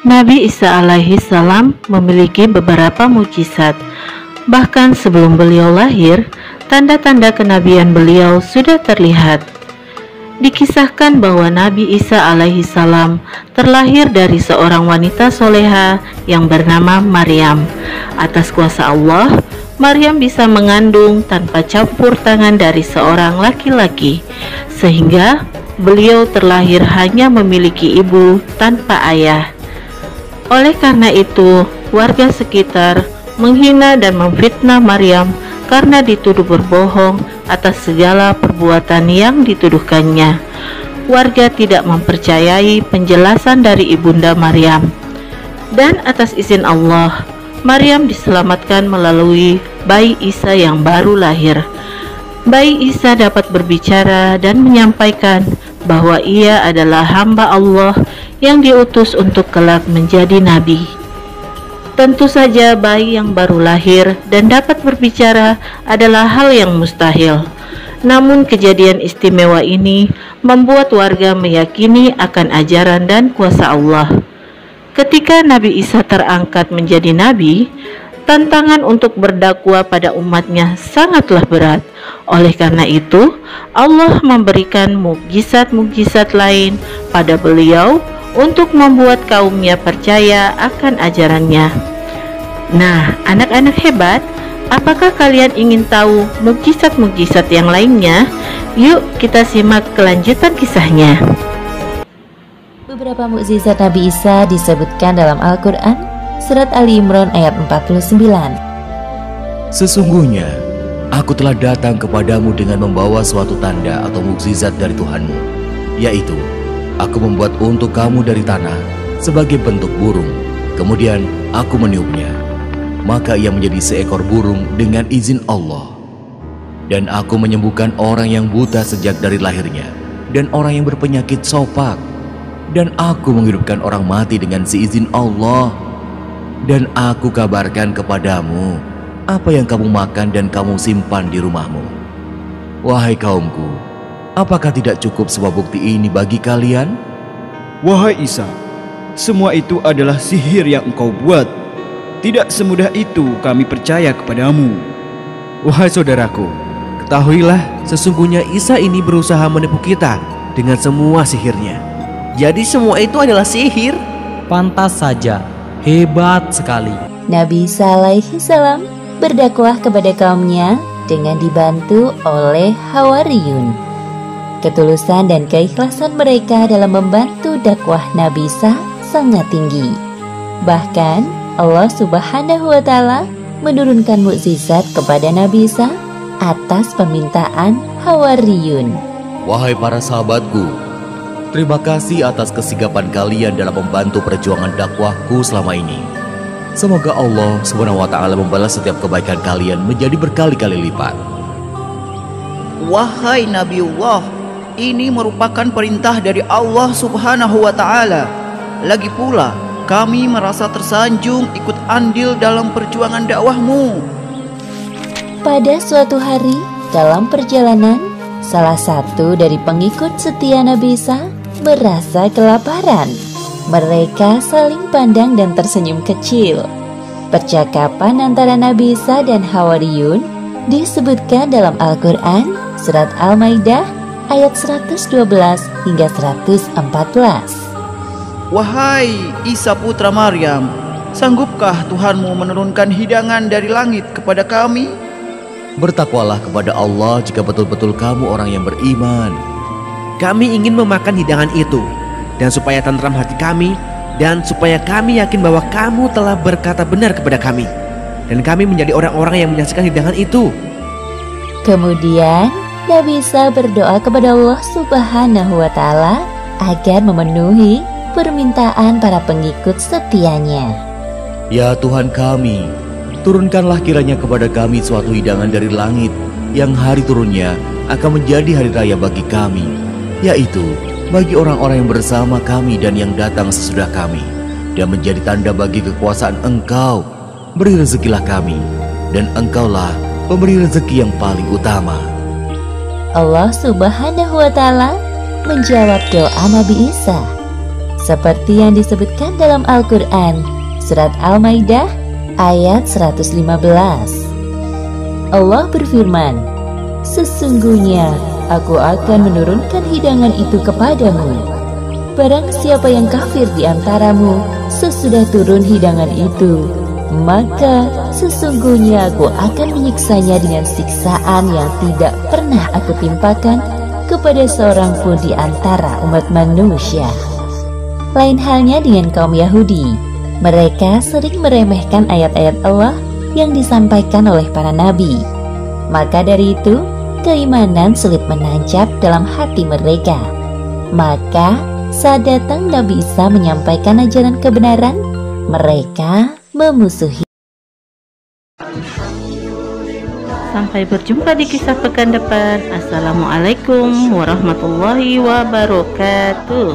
Nabi Isa alaihi salam memiliki beberapa mukjizat. Bahkan sebelum beliau lahir, tanda-tanda kenabian beliau sudah terlihat. Dikisahkan bahwa Nabi Isa alaihi salam terlahir dari seorang wanita soleha yang bernama Maryam. Atas kuasa Allah, Maryam bisa mengandung tanpa campur tangan dari seorang laki-laki, sehingga beliau terlahir hanya memiliki ibu tanpa ayah. Oleh karena itu, warga sekitar menghina dan memfitnah Maryam karena dituduh berbohong atas segala perbuatan yang dituduhkannya. Warga tidak mempercayai penjelasan dari ibunda Maryam. Dan atas izin Allah, Maryam diselamatkan melalui bayi Isa yang baru lahir. Bayi Isa dapat berbicara dan menyampaikan bahwa ia adalah hamba Allah yang diutus untuk kelak menjadi nabi. Tentu saja bayi yang baru lahir dan dapat berbicara adalah hal yang mustahil. Namun kejadian istimewa ini membuat warga meyakini akan ajaran dan kuasa Allah. Ketika Nabi Isa terangkat menjadi nabi, tantangan untuk berdakwah pada umatnya sangatlah berat. Oleh karena itu, Allah memberikan mukjizat-mukjizat lain pada beliau untuk membuat kaumnya percaya akan ajarannya. Nah, anak-anak hebat, apakah kalian ingin tahu mukjizat-mukjizat yang lainnya? Yuk kita simak kelanjutan kisahnya. Beberapa mukjizat Nabi Isa disebutkan dalam Al-Quran, Surat Ali Imran ayat 49. Sesungguhnya, aku telah datang kepadamu dengan membawa suatu tanda atau mukjizat dari Tuhanmu, yaitu aku membuat untuk kamu dari tanah sebagai bentuk burung. Kemudian aku meniupnya, maka ia menjadi seekor burung dengan izin Allah. Dan aku menyembuhkan orang yang buta sejak dari lahirnya, dan orang yang berpenyakit sopak. Dan aku menghidupkan orang mati dengan seizin Allah. Dan aku kabarkan kepadamu apa yang kamu makan dan kamu simpan di rumahmu. Wahai kaumku, apakah tidak cukup sebuah bukti ini bagi kalian? Wahai Isa, semua itu adalah sihir yang engkau buat. Tidak semudah itu kami percaya kepadamu. Wahai saudaraku, ketahuilah sesungguhnya Isa ini berusaha menipu kita dengan semua sihirnya. Jadi semua itu adalah sihir? Pantas saja, hebat sekali. Nabi Isa alaihi salam berdakwah kepada kaumnya dengan dibantu oleh Hawariyun. Ketulusan dan keikhlasan mereka dalam membantu dakwah Nabi Isa sangat tinggi. Bahkan Allah Subhanahu wa Ta'ala menurunkan mukjizat kepada Nabi Isa atas permintaan Hawariyun. Wahai para sahabatku, terima kasih atas kesigapan kalian dalam membantu perjuangan dakwahku selama ini. Semoga Allah Subhanahu wa Ta'ala membalas setiap kebaikan kalian menjadi berkali-kali lipat. Wahai Nabiullah, ini merupakan perintah dari Allah Subhanahu wa Ta'ala. Lagi pula, kami merasa tersanjung ikut andil dalam perjuangan dakwahmu. Pada suatu hari dalam perjalanan, salah satu dari pengikut setia Nabi Isa merasa kelaparan. Mereka saling pandang dan tersenyum kecil. Percakapan antara Nabi Isa dan Hawariyun disebutkan dalam Al-Quran, Surat Al-Maidah ayat 112 hingga 114. Wahai Isa putra Maryam, sanggupkah Tuhanmu menurunkan hidangan dari langit kepada kami? Bertakwalah kepada Allah jika betul-betul kamu orang yang beriman. Kami ingin memakan hidangan itu, dan supaya tentram hati kami, dan supaya kami yakin bahwa kamu telah berkata benar kepada kami, dan kami menjadi orang-orang yang menyaksikan hidangan itu. Kemudian Nabi Isa berdoa kepada Allah Subhanahu wa Ta'ala agar memenuhi permintaan para pengikut setianya. Ya Tuhan kami, turunkanlah kiranya kepada kami suatu hidangan dari langit yang hari turunnya akan menjadi hari raya bagi kami, yaitu bagi orang-orang yang bersama kami dan yang datang sesudah kami, dan menjadi tanda bagi kekuasaan Engkau. Beri rezekilah kami, dan Engkaulah pemberi rezeki yang paling utama. Allah Subhanahu wa Ta'ala menjawab doa Nabi Isa. seperti yang disebutkan dalam Al-Quran, Surat Al-Maidah ayat 115. Allah berfirman, "Sesungguhnya Aku akan menurunkan hidangan itu kepadamu. Barang siapa yang kafir di antaramu sesudah turun hidangan itu, maka sesungguhnya Aku akan menyiksanya dengan siksaan yang tidak pernah Aku timpakan kepada seorang pun di antara umat manusia." Lain halnya dengan kaum Yahudi, mereka sering meremehkan ayat-ayat Allah yang disampaikan oleh para nabi. Maka dari itu, keimanan sulit menancap dalam hati mereka. Maka saat datang Nabi Isa menyampaikan ajaran kebenaran, mereka memusuhi. Sampai berjumpa di kisah pekan depan. Assalamualaikum warahmatullahi wabarakatuh.